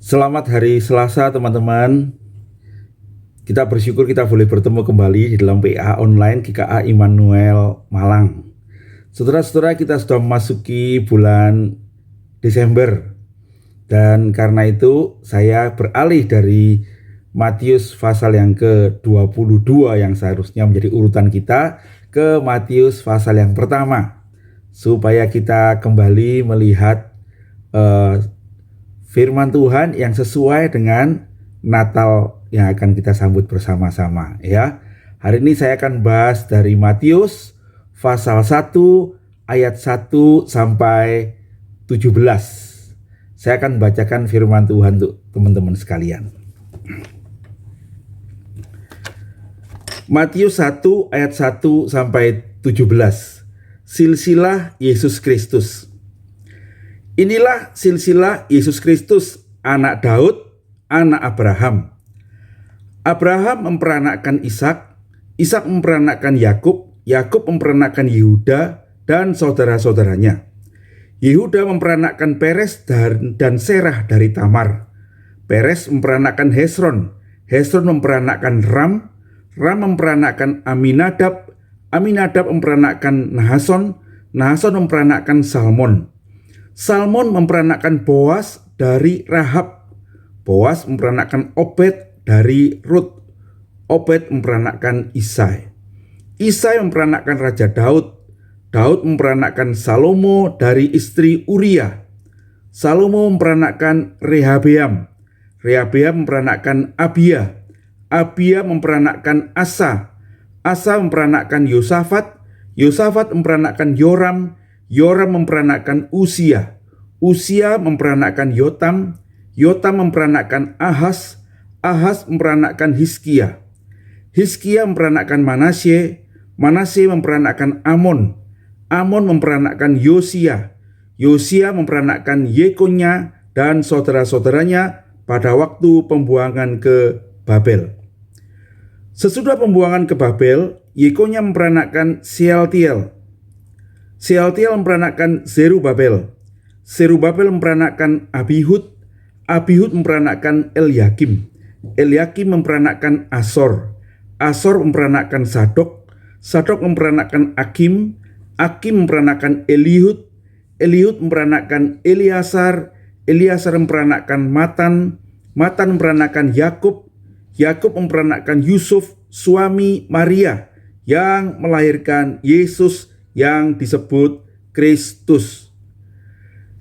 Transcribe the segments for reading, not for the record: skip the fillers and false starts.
Selamat hari Selasa teman-teman. Kita bersyukur kita boleh bertemu kembali di dalam PA online GKA Immanuel Malang. Saudara-saudara, kita sudah memasuki bulan Desember. Dan karena itu saya beralih dari Matius pasal yang ke-22 yang seharusnya menjadi urutan kita ke Matius pasal yang pertama, supaya kita kembali melihat firman Tuhan yang sesuai dengan Natal yang akan kita sambut bersama-sama ya. Hari ini saya akan bahas dari Matius pasal 1 ayat 1 sampai 17. Saya akan bacakan firman Tuhan untuk teman-teman sekalian. Matius 1 ayat 1 sampai 17. Silsilah Yesus Kristus. Inilah silsilah Yesus Kristus, anak Daud, anak Abraham. Abraham memperanakkan Ishak, Ishak memperanakkan Yakub, Yakub memperanakkan Yehuda dan saudara-saudaranya. Yehuda memperanakkan Peres dan Serah dari Tamar. Peres memperanakkan Hesron, Hesron memperanakkan Ram, Ram memperanakkan Aminadab, Aminadab memperanakkan Nahason, Nahason memperanakkan Salmon. Salmon memperanakkan Boas dari Rahab. Boas memperanakkan Obed dari Rut. Obed memperanakkan Isai. Isai memperanakkan Raja Daud. Daud memperanakkan Salomo dari istri Uria. Salomo memperanakkan Rehabeam. Rehabeam memperanakkan Abia. Abia memperanakkan Asa. Asa memperanakkan Yosafat. Yosafat memperanakkan Yoram. Yoram memperanakkan Usia. Usia memperanakkan Yotam. Yotam memperanakkan Ahaz. Ahaz memperanakkan Hizkia. Hizkia memperanakkan Manasye. Manasye memperanakkan Amon. Amon memperanakkan Yosia. Yosia memperanakkan Yekonya dan saudara-saudaranya pada waktu pembuangan ke Babel. Sesudah pembuangan ke Babel, Yekonya memperanakkan Sealtiel. Sealtiel memperanakkan Zerubabel. Zerubabel memperanakkan Abihud. Abihud memperanakkan Eliakim. Eliakim memperanakkan Asor. Asor memperanakkan Sadok. Sadok memperanakkan Akim. Akim memperanakkan Eliud. Eliud memperanakkan Eliasar. Eliasar memperanakkan Matan. Matan memperanakkan Yakub. Yakub memperanakkan Yusuf, suami Maria, yang melahirkan Yesus yang disebut Kristus.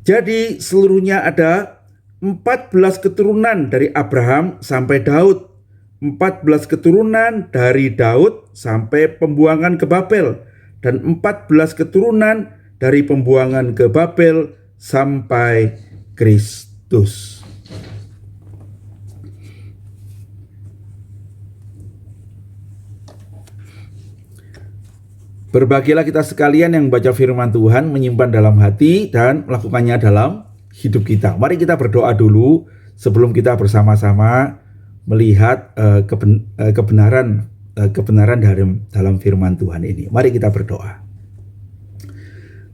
Jadi seluruhnya ada 14 keturunan dari Abraham sampai Daud. 14 keturunan dari Daud sampai pembuangan ke Babel. Dan 14 keturunan dari pembuangan ke Babel sampai Kristus. Berbahagialah kita sekalian yang membaca firman Tuhan, menyimpan dalam hati, dan melakukannya dalam hidup kita. Mari kita berdoa dulu sebelum kita bersama-sama melihat kebenaran dalam firman Tuhan ini. Mari kita berdoa.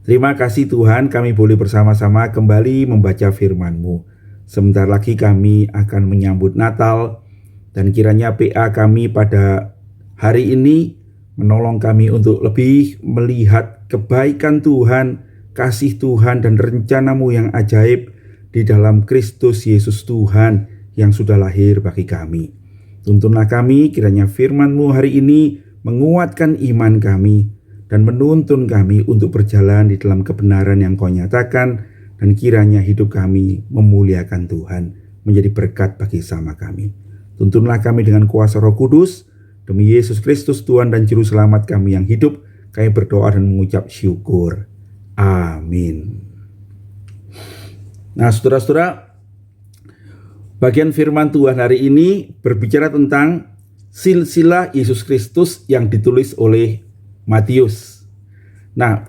Terima kasih Tuhan, kami boleh bersama-sama kembali membaca firman-Mu. Sebentar lagi kami akan menyambut Natal, dan kiranya PA kami pada hari ini menolong kami untuk lebih melihat kebaikan Tuhan, kasih Tuhan, dan rencana-Mu yang ajaib di dalam Kristus Yesus Tuhan yang sudah lahir bagi kami. Tuntunlah kami, kiranya firman-Mu hari ini menguatkan iman kami dan menuntun kami untuk berjalan di dalam kebenaran yang Kau nyatakan, dan kiranya hidup kami memuliakan Tuhan, menjadi berkat bagi sama kami. Tuntunlah kami dengan kuasa Roh Kudus. Demi Yesus Kristus Tuhan dan Juru Selamat kami yang hidup, kami berdoa dan mengucap syukur. Amin. Nah, saudara-saudara, bagian firman Tuhan hari ini berbicara tentang silsilah Yesus Kristus yang ditulis oleh Matius. Nah,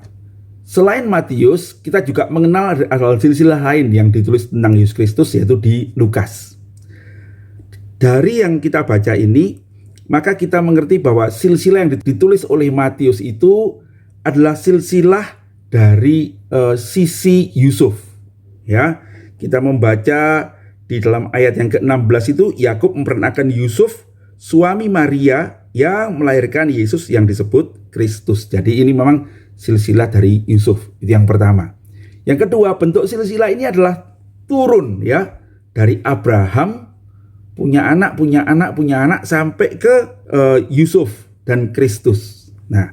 selain Matius, kita juga mengenal ada silsilah lain yang ditulis tentang Yesus Kristus, yaitu di Lukas. Dari yang kita baca ini, maka kita mengerti bahwa silsilah yang ditulis oleh Matius itu adalah silsilah dari sisi Yusuf. Ya, kita membaca di dalam ayat yang ke-16 itu Yakub memperanakan Yusuf, suami Maria yang melahirkan Yesus yang disebut Kristus. Jadi ini memang silsilah dari Yusuf, itu yang pertama. Yang kedua, bentuk silsilah ini adalah turun ya, dari Abraham punya anak sampai ke Yusuf dan Kristus. Nah,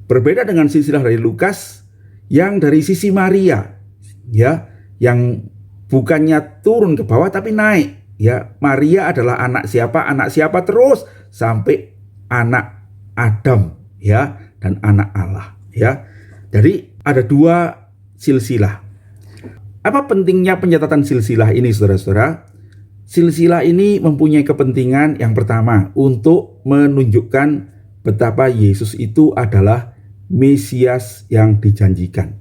berbeda dengan silsilah dari Lukas yang dari sisi Maria ya, yang bukannya turun ke bawah tapi naik ya. Maria adalah anak siapa terus sampai anak Adam ya, dan anak Allah ya. Jadi ada dua silsilah. Apa pentingnya pencatatan silsilah ini, saudara-saudara? Silsilah ini mempunyai kepentingan yang pertama untuk menunjukkan betapa Yesus itu adalah Mesias yang dijanjikan.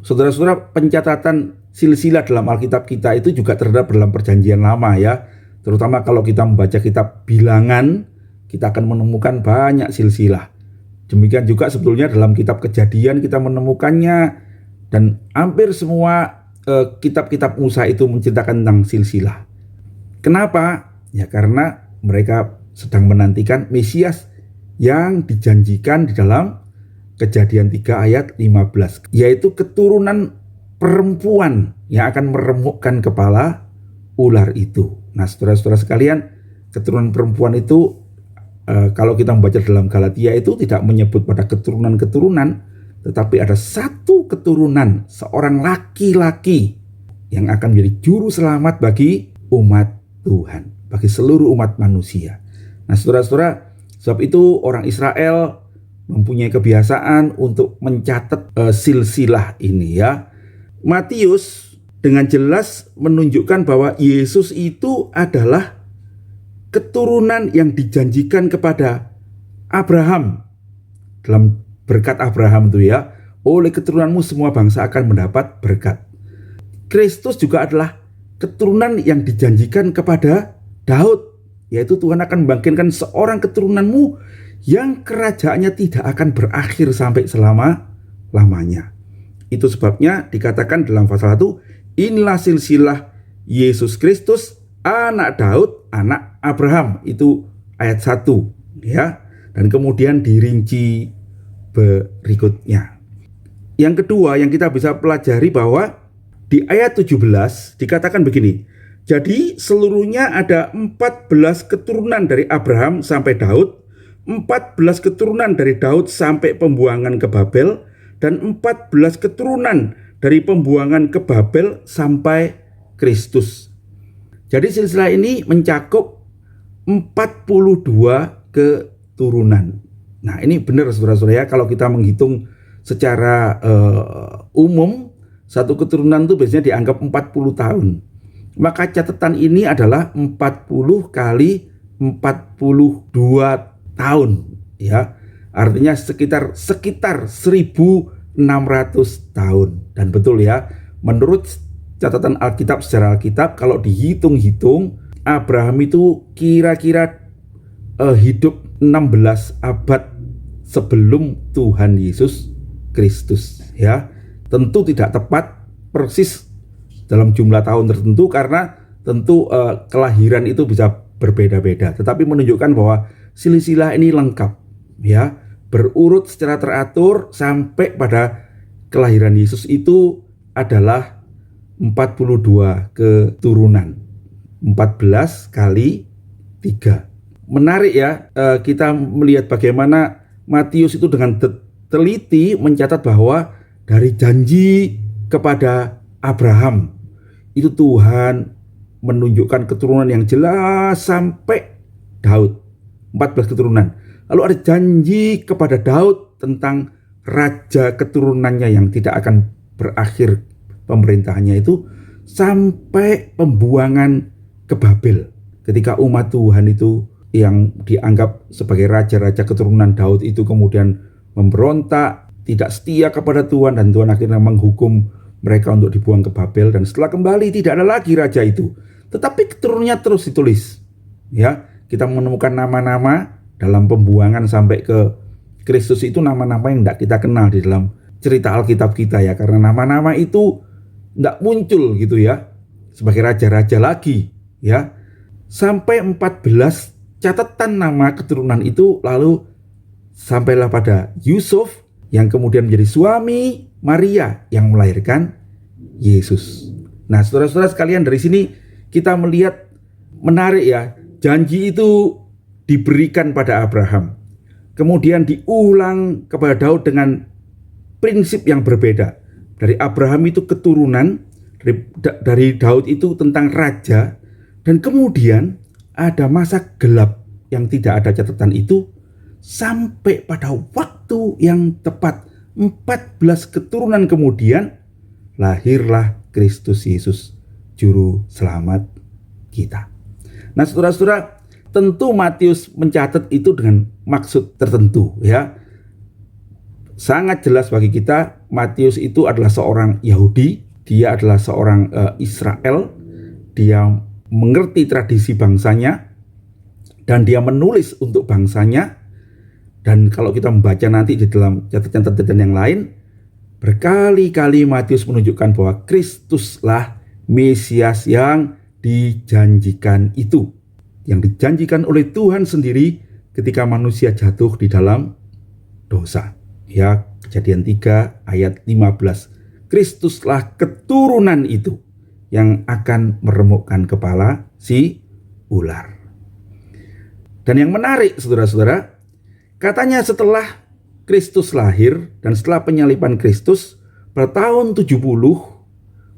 Saudara-saudara, pencatatan silsilah dalam Alkitab kita itu juga terdapat dalam Perjanjian Lama ya. Terutama kalau kita membaca kitab Bilangan, kita akan menemukan banyak silsilah. Demikian juga sebetulnya dalam kitab Kejadian kita menemukannya, dan hampir semua kitab-kitab Musa itu menceritakan tentang silsilah. Kenapa? Ya karena mereka sedang menantikan Mesias yang dijanjikan di dalam Kejadian 3 ayat 15, yaitu keturunan perempuan yang akan meremukkan kepala ular itu. Nah, saudara-saudara sekalian, keturunan perempuan itu kalau kita membaca dalam Galatia itu tidak menyebut pada keturunan-keturunan, tetapi ada satu keturunan, seorang laki-laki yang akan menjadi juru selamat bagi umat Tuhan, bagi seluruh umat manusia. Nah, saudara-saudara, sebab itu orang Israel mempunyai kebiasaan untuk mencatat silsilah ini ya. Matius dengan jelas menunjukkan bahwa Yesus itu adalah keturunan yang dijanjikan kepada Abraham. Dalam berkat Abraham itu ya, oleh keturunanmu semua bangsa akan mendapat berkat. Kristus juga adalah keturunan yang dijanjikan kepada Daud, yaitu Tuhan akan membangkitkan seorang keturunanmu yang kerajaannya tidak akan berakhir sampai selama-lamanya. Itu sebabnya dikatakan dalam pasal 1, inilah silsilah Yesus Kristus, anak Daud, anak Abraham. Itu ayat 1 ya. Dan kemudian dirinci berikutnya. Yang kedua yang kita bisa pelajari bahwa di ayat 17 dikatakan begini. Jadi seluruhnya ada 14 keturunan dari Abraham sampai Daud, 14 keturunan dari Daud sampai pembuangan ke Babel, dan 14 keturunan dari pembuangan ke Babel sampai Kristus. Jadi silsilah ini mencakup 42 keturunan. Nah, ini benar saudara-saudara ya, kalau kita menghitung secara umum, satu keturunan itu biasanya dianggap 40 tahun. Maka catatan ini adalah 40 kali 42 tahun ya. Artinya sekitar 1600 tahun. Dan betul ya, menurut catatan Alkitab, secara Alkitab kalau dihitung-hitung, Abraham itu kira-kira hidup 16 abad sebelum Tuhan Yesus Kristus ya. Tentu tidak tepat persis dalam jumlah tahun tertentu karena tentu kelahiran itu bisa berbeda-beda, tetapi menunjukkan bahwa silsilah ini lengkap ya, berurut secara teratur sampai pada kelahiran Yesus itu adalah 42 keturunan. 14 kali 3. Menarik ya, kita melihat bagaimana Matius itu dengan teliti mencatat bahwa dari janji kepada Abraham itu Tuhan menunjukkan keturunan yang jelas sampai Daud, 14 keturunan. Lalu ada janji kepada Daud tentang raja keturunannya yang tidak akan berakhir pemerintahannya itu sampai pembuangan ke Babel. Ketika umat Tuhan itu yang dianggap sebagai raja-raja keturunan Daud itu kemudian memberontak, tidak setia kepada Tuhan, dan Tuhan akhirnya menghukum mereka untuk dibuang ke Babel, dan setelah kembali tidak ada lagi raja itu. Tetapi keturunannya terus ditulis. Ya, kita menemukan nama-nama dalam pembuangan sampai ke Kristus itu, nama-nama yang tidak kita kenal di dalam cerita Alkitab kita ya, karena nama-nama itu tidak muncul gitu ya sebagai raja-raja lagi ya. Sampai 14 catatan nama keturunan itu, lalu sampailah pada Yusuf yang kemudian menjadi suami Maria yang melahirkan Yesus. Nah, saudara-saudara sekalian, dari sini kita melihat menarik ya, janji itu diberikan pada Abraham. Kemudian diulang kepada Daud dengan prinsip yang berbeda. Dari Abraham itu keturunan, dari Daud itu tentang raja, dan kemudian ada masa gelap yang tidak ada catatan itu, sampai pada waktu yang tepat 14 keturunan kemudian lahirlah Kristus Yesus, juru selamat kita. Nah, saudara-saudara, tentu Matius mencatat itu dengan maksud tertentu ya. Sangat jelas bagi kita, Matius itu adalah seorang Yahudi, dia adalah seorang Israel, dia mengerti tradisi bangsanya, dan dia menulis untuk bangsanya. Dan kalau kita membaca nanti di dalam catatan-catatan yang lain, berkali-kali Matius menunjukkan bahwa Kristuslah Mesias yang dijanjikan itu, yang dijanjikan oleh Tuhan sendiri ketika manusia jatuh di dalam dosa. Ya, Kejadian 3 ayat 15. Kristuslah keturunan itu yang akan meremukkan kepala si ular. Dan yang menarik, saudara-saudara, katanya setelah Kristus lahir dan setelah penyaliban Kristus, pada tahun 70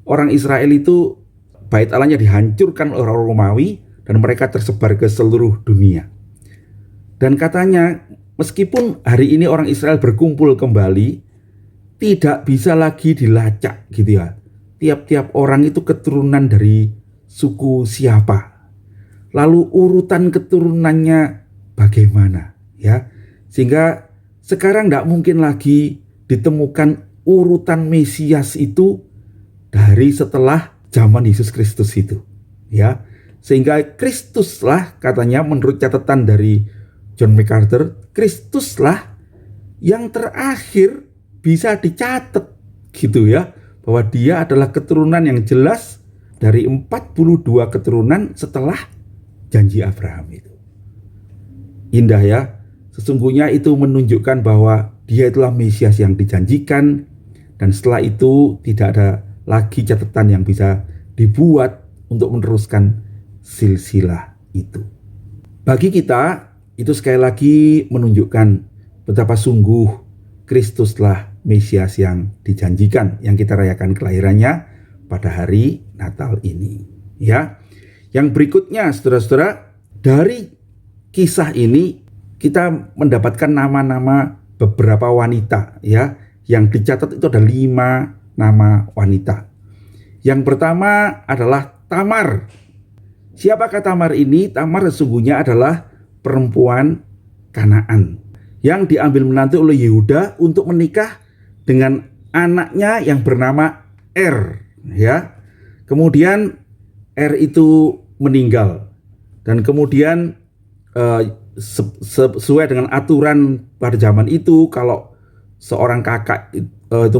orang Israel itu bait Allahnya dihancurkan oleh orang Romawi dan mereka tersebar ke seluruh dunia. Dan katanya meskipun hari ini orang Israel berkumpul kembali, tidak bisa lagi dilacak gitu ya. Tiap-tiap orang itu keturunan dari suku siapa. Lalu urutan keturunannya bagaimana ya. Sehingga sekarang tidak mungkin lagi ditemukan urutan Mesias itu dari setelah zaman Yesus Kristus itu ya. Sehingga Kristuslah katanya menurut catatan dari John MacArthur, Kristuslah yang terakhir bisa dicatat gitu ya, bahwa dia adalah keturunan yang jelas dari 42 keturunan setelah janji Abraham itu. Indah ya, sesungguhnya itu menunjukkan bahwa dia itulah Mesias yang dijanjikan, dan setelah itu tidak ada lagi catatan yang bisa dibuat untuk meneruskan silsilah itu. Bagi kita, itu sekali lagi menunjukkan betapa sungguh Kristuslah Mesias yang dijanjikan, yang kita rayakan kelahirannya pada hari Natal ini. Ya, yang berikutnya, saudara-saudara, dari kisah ini kita mendapatkan nama-nama beberapa wanita, ya, yang dicatat itu ada 5 nama wanita. Yang pertama adalah Tamar. Siapakah Tamar ini? Tamar sesungguhnya adalah perempuan Kanaan yang diambil menantu oleh Yehuda untuk menikah dengan anaknya yang bernama Er, ya. Kemudian Er itu meninggal, dan kemudian sesuai dengan aturan pada zaman itu, kalau seorang kakak itu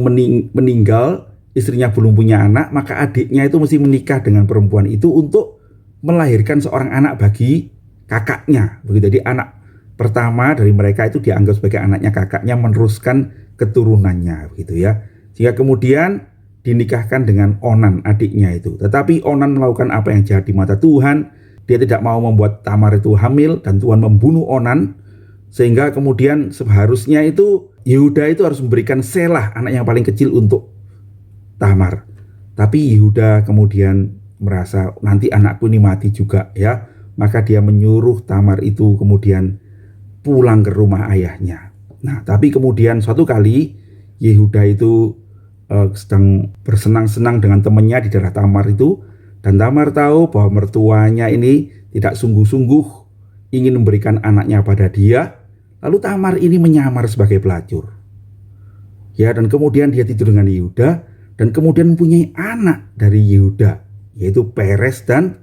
meninggal, istrinya belum punya anak, maka adiknya itu mesti menikah dengan perempuan itu untuk melahirkan seorang anak bagi kakaknya. Begitu, jadi anak pertama dari mereka itu dianggap sebagai anaknya kakaknya, meneruskan keturunannya, begitu ya. Sehingga kemudian dinikahkan dengan Onan, adiknya itu. Tetapi Onan melakukan apa yang jahat di mata Tuhan. Dia tidak mau membuat Tamar itu hamil, dan Tuhan membunuh Onan. Sehingga kemudian seharusnya itu Yehuda itu harus memberikan Selah, anak yang paling kecil, untuk Tamar. Tapi Yehuda kemudian merasa nanti anakku ini mati juga ya. Maka dia menyuruh Tamar itu kemudian pulang ke rumah ayahnya. Nah, tapi kemudian suatu kali Yehuda itu sedang bersenang-senang dengan temannya di daerah Tamar itu, dan Tamar tahu bahwa mertuanya ini tidak sungguh-sungguh ingin memberikan anaknya pada dia. Lalu Tamar ini menyamar sebagai pelacur. Ya, dan kemudian dia tidur dengan Yehuda, dan kemudian mempunyai anak dari Yehuda, yaitu Peres dan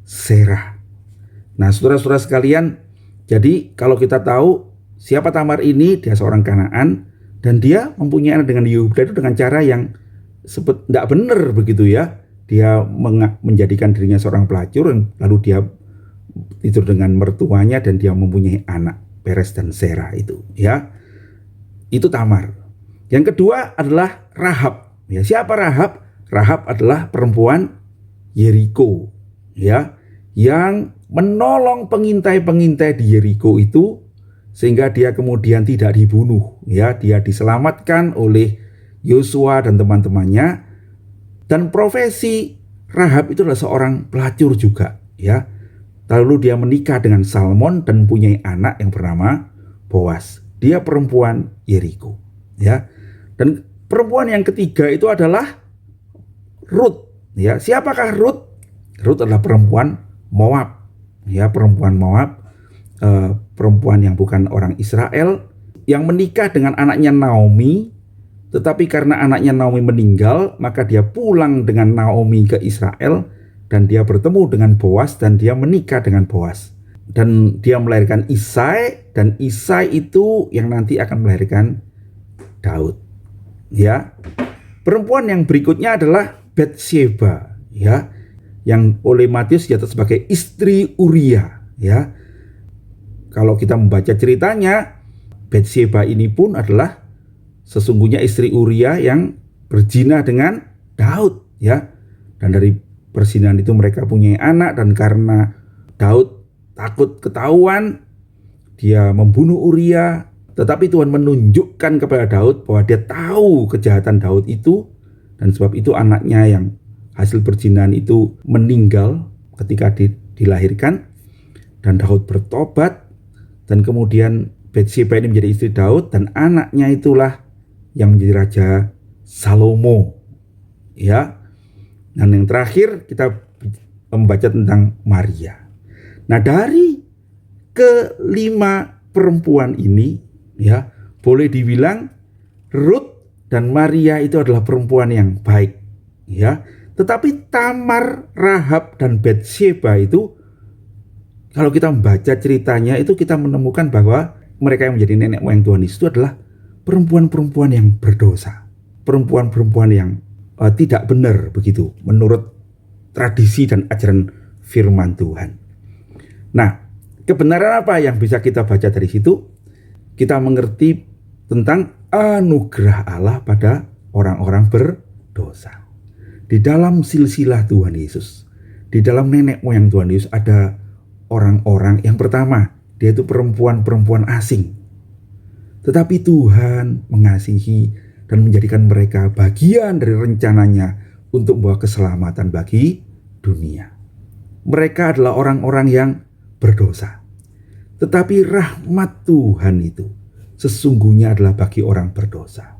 Serah. Nah, saudara-saudara sekalian, jadi kalau kita tahu siapa Tamar ini, dia seorang Kanaan, dan dia mempunyai anak dengan Yehuda itu dengan cara yang tidak benar begitu ya. dia menjadikan dirinya seorang pelacur, lalu dia tidur dengan mertuanya dan dia mempunyai anak, Peres dan Serah itu, ya. Itu Tamar. Yang kedua adalah Rahab. Ya, siapa Rahab? Rahab adalah perempuan Yeriko, ya, yang menolong pengintai-pengintai di Yeriko itu sehingga dia kemudian tidak dibunuh, ya. Dia diselamatkan oleh Yosua dan teman-temannya. Dan profesi Rahab itu adalah seorang pelacur juga, ya. Lalu dia menikah dengan Salmon dan mempunyai anak yang bernama Boas. Dia perempuan Yeriko, ya. Dan perempuan yang ketiga itu adalah Rut, ya. Siapakah Rut? Rut adalah perempuan Moab, ya, perempuan Moab, perempuan yang bukan orang Israel, yang menikah dengan anaknya Naomi. Tetapi karena anaknya Naomi meninggal, maka dia pulang dengan Naomi ke Israel dan dia bertemu dengan Boas dan dia menikah dengan Boas. Dan dia melahirkan Isai, dan Isai itu yang nanti akan melahirkan Daud. Ya. Perempuan yang berikutnya adalah Batsheba, ya, yang oleh Matius dicatat sebagai istri Uria, ya. Kalau kita membaca ceritanya, Batsheba ini pun adalah sesungguhnya istri Uria yang berzina dengan Daud, ya. Dan dari perzinahan itu mereka punya anak, dan karena Daud takut ketahuan, dia membunuh Uria. Tetapi Tuhan menunjukkan kepada Daud bahwa dia tahu kejahatan Daud itu, dan sebab itu anaknya yang hasil perzinahan itu meninggal ketika dilahirkan, dan Daud bertobat, dan kemudian Batsheba ini menjadi istri Daud, dan anaknya itulah yang menjadi Raja Salomo, ya. Dan yang terakhir kita membaca tentang Maria. Nah, dari kelima perempuan ini, ya, boleh dibilang Rut dan Maria itu adalah perempuan yang baik, ya. Tetapi Tamar, Rahab, dan Batsheba itu, kalau kita membaca ceritanya itu kita menemukan bahwa mereka yang menjadi nenek moyang Tuhan Yesus itu adalah perempuan-perempuan yang berdosa, perempuan-perempuan yang tidak benar begitu menurut tradisi dan ajaran firman Tuhan. Nah, kebenaran apa yang bisa kita baca dari situ? Kita mengerti tentang anugerah Allah pada orang-orang berdosa. Di dalam silsilah Tuhan Yesus, di dalam nenek moyang Tuhan Yesus ada orang-orang yang pertama, dia itu perempuan-perempuan asing. Tetapi Tuhan mengasihi dan menjadikan mereka bagian dari rencananya untuk membawa keselamatan bagi dunia. Mereka adalah orang-orang yang berdosa. Tetapi rahmat Tuhan itu sesungguhnya adalah bagi orang berdosa.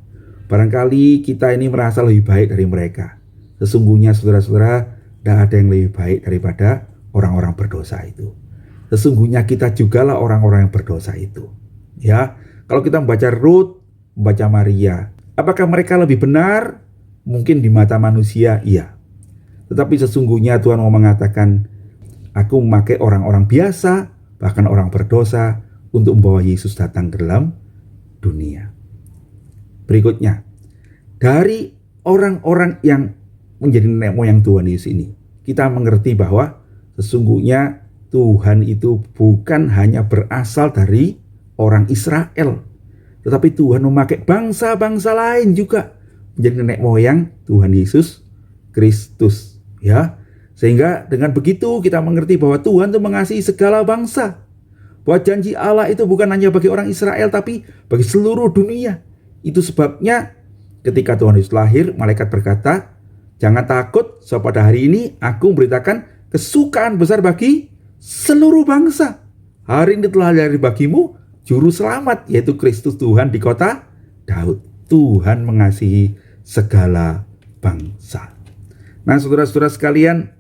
Barangkali kita ini merasa lebih baik dari mereka. Sesungguhnya saudara-saudara, tidak ada yang lebih baik daripada orang-orang berdosa itu. Sesungguhnya kita jugalah orang-orang yang berdosa itu. Ya, kalau kita membaca Rut, membaca Maria, apakah mereka lebih benar? Mungkin di mata manusia, iya. Tetapi sesungguhnya Tuhan mau mengatakan, aku memakai orang-orang biasa, bahkan orang berdosa, untuk membawa Yesus datang ke dalam dunia. Berikutnya, dari orang-orang yang menjadi nenek moyang Tuhan Yesus ini, kita mengerti bahwa sesungguhnya Tuhan itu bukan hanya berasal dari orang Israel, tetapi Tuhan memakai bangsa-bangsa lain juga menjadi nenek moyang Tuhan Yesus Kristus, ya. Sehingga dengan begitu kita mengerti bahwa Tuhan itu mengasihi segala bangsa. Bahwa janji Allah itu bukan hanya bagi orang Israel, tapi bagi seluruh dunia. Itu sebabnya ketika Tuhan Yesus lahir, malaikat berkata, jangan takut, sebab pada hari ini aku memberitakan kesukaan besar bagi seluruh bangsa. Hari ini telah lahir bagimu juru selamat, yaitu Kristus Tuhan di kota Daud. Tuhan mengasihi segala bangsa. Nah, saudara-saudara sekalian,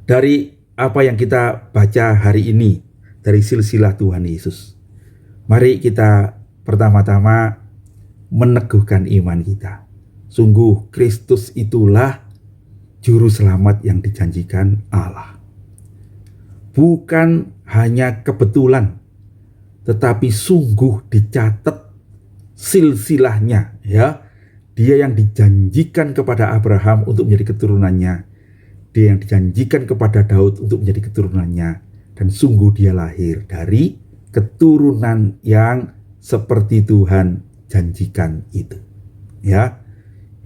dari apa yang kita baca hari ini, dari silsilah Tuhan Yesus, mari kita pertama-tama meneguhkan iman kita. Sungguh Kristus itulah juru selamat yang dijanjikan Allah. Bukan hanya kebetulan, tetapi sungguh dicatat silsilahnya, ya, Dia yang dijanjikan kepada Abraham untuk menjadi keturunannya. Dia yang dijanjikan kepada Daud untuk menjadi keturunannya. Dan sungguh dia lahir dari keturunan yang seperti Tuhan janjikan itu. Ya.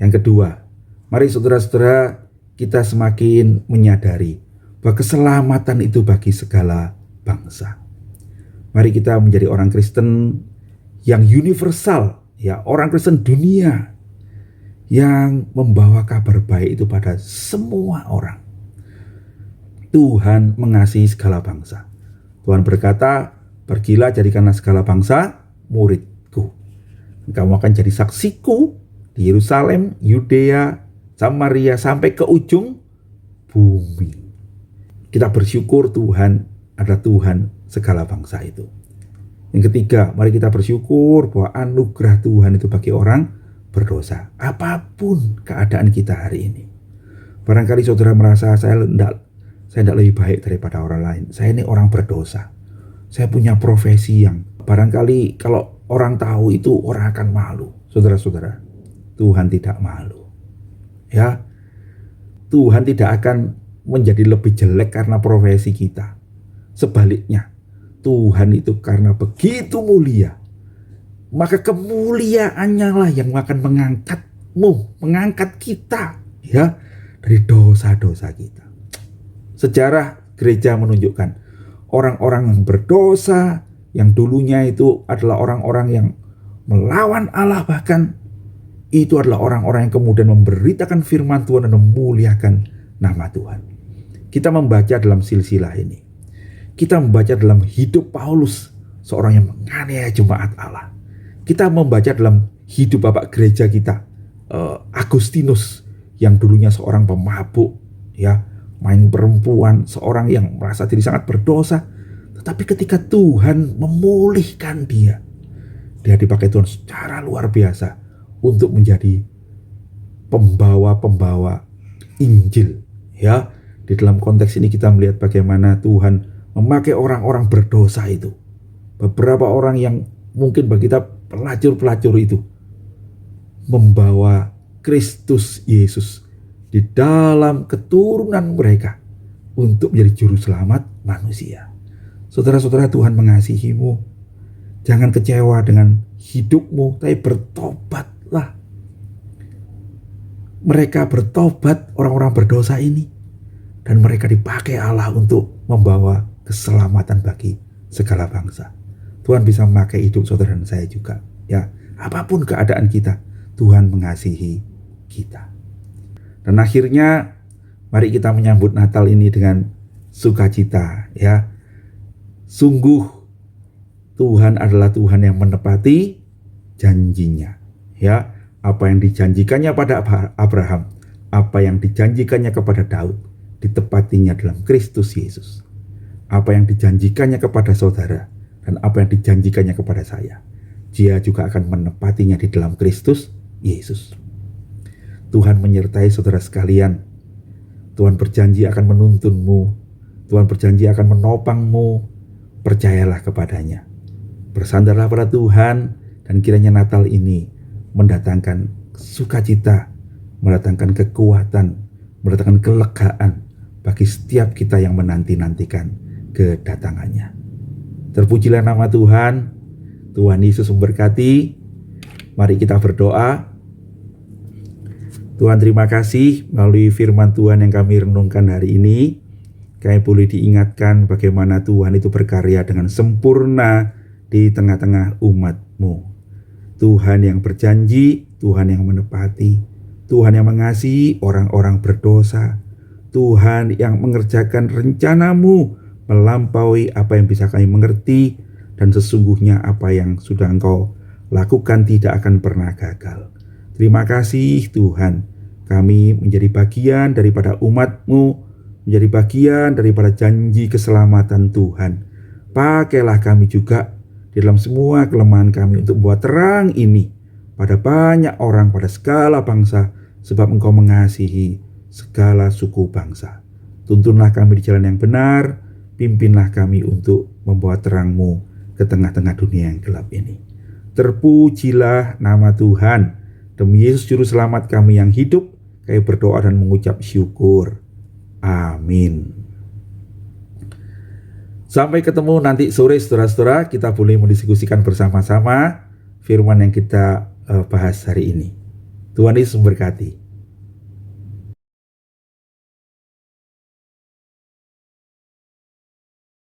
Yang kedua, mari saudara-saudara kita semakin menyadari bahwa keselamatan itu bagi segala bangsa. Mari kita menjadi orang Kristen yang universal, ya, orang Kristen dunia yang membawa kabar baik itu pada semua orang. Tuhan mengasihi segala bangsa. Tuhan berkata, pergilah jadikanlah segala bangsa muridku. Kamu akan jadi saksiku di Yerusalem, Yudea, Samaria, sampai ke ujung bumi. Kita bersyukur Tuhan adalah Tuhan segala bangsa itu. Yang ketiga, mari kita bersyukur bahwa anugerah Tuhan itu bagi orang berdosa. Apapun keadaan kita hari ini. Barangkali saudara merasa saya tidak lebih baik daripada orang lain. Saya ini orang berdosa. Saya punya profesi yang barangkali kalau orang tahu itu orang akan malu. Saudara-saudara, Tuhan tidak malu. Ya, Tuhan tidak akan menjadi lebih jelek karena profesi kita. Sebaliknya, Tuhan itu karena begitu mulia, maka kemuliaannya lah yang akan mengangkat kita, ya, dari dosa-dosa kita. Sejarah gereja menunjukkan orang-orang yang berdosa, yang dulunya itu adalah orang-orang yang melawan Allah, bahkan itu adalah orang-orang yang kemudian memberitakan firman Tuhan dan memuliakan nama Tuhan. Kita membaca dalam silsilah ini. Kita membaca dalam hidup Paulus, seorang yang menganiaya jemaat Allah. Kita membaca dalam hidup bapak gereja kita, Agustinus, yang dulunya seorang pemabuk, ya, main perempuan, seorang yang merasa diri sangat berdosa. Tetapi ketika Tuhan memulihkan dia dipakai Tuhan secara luar biasa untuk menjadi pembawa-pembawa Injil, ya. Di dalam konteks ini kita melihat bagaimana Tuhan memakai orang-orang berdosa itu. Beberapa orang yang mungkin bagi kita pelacur-pelacur itu membawa Kristus Yesus di dalam keturunan mereka untuk menjadi juru selamat manusia. Saudara-saudara, Tuhan mengasihimu. Jangan kecewa dengan hidupmu, tapi bertobatlah. Mereka bertobat, orang-orang berdosa ini, dan mereka dipakai Allah untuk membawa keselamatan bagi segala bangsa. Tuhan bisa memakai hidup saudara dan saya juga, ya. Apapun keadaan kita, Tuhan mengasihi kita. Dan akhirnya mari kita menyambut Natal ini dengan sukacita, ya. Sungguh Tuhan adalah Tuhan yang menepati janjinya, ya. Apa yang dijanjikannya pada Abraham, apa yang dijanjikannya kepada Daud, ditepatinya dalam Kristus Yesus. Apa yang dijanjikannya kepada saudara dan apa yang dijanjikannya kepada saya, Dia juga akan menepatinya di dalam Kristus Yesus. Tuhan menyertai saudara sekalian. Tuhan berjanji akan menuntunmu. Tuhan berjanji akan menopangmu. Percayalah kepadanya. Bersandarlah pada Tuhan, dan kiranya Natal ini mendatangkan sukacita, mendatangkan kekuatan, mendatangkan kelegaan bagi setiap kita yang menanti-nantikan kedatangannya. Terpujilah nama Tuhan. Tuhan Yesus memberkati. Mari kita berdoa. Tuhan, terima kasih melalui firman Tuhan yang kami renungkan hari ini. Kami boleh diingatkan bagaimana Tuhan itu berkarya dengan sempurna di tengah-tengah umat-Mu. Tuhan yang berjanji, Tuhan yang menepati, Tuhan yang mengasihi orang-orang berdosa, Tuhan yang mengerjakan rencana-Mu melampaui apa yang bisa kami mengerti, dan sesungguhnya apa yang sudah Engkau lakukan tidak akan pernah gagal. Terima kasih Tuhan, kami menjadi bagian daripada umat-Mu, menjadi bagian daripada janji keselamatan Tuhan. Pakailah kami juga di dalam semua kelemahan kami untuk membuat terang ini pada banyak orang, pada segala bangsa, sebab Engkau mengasihi segala suku bangsa. Tuntunlah kami di jalan yang benar, pimpinlah kami untuk membawa terang-Mu ke tengah-tengah dunia yang gelap ini. Terpujilah nama Tuhan. Demi Yesus Juru Selamat kami yang hidup, kami berdoa dan mengucap syukur. Amin. Sampai ketemu nanti sore saudara-saudara, kita boleh mendiskusikan bersama-sama firman yang kita bahas hari ini. Tuhan Yesus memberkati.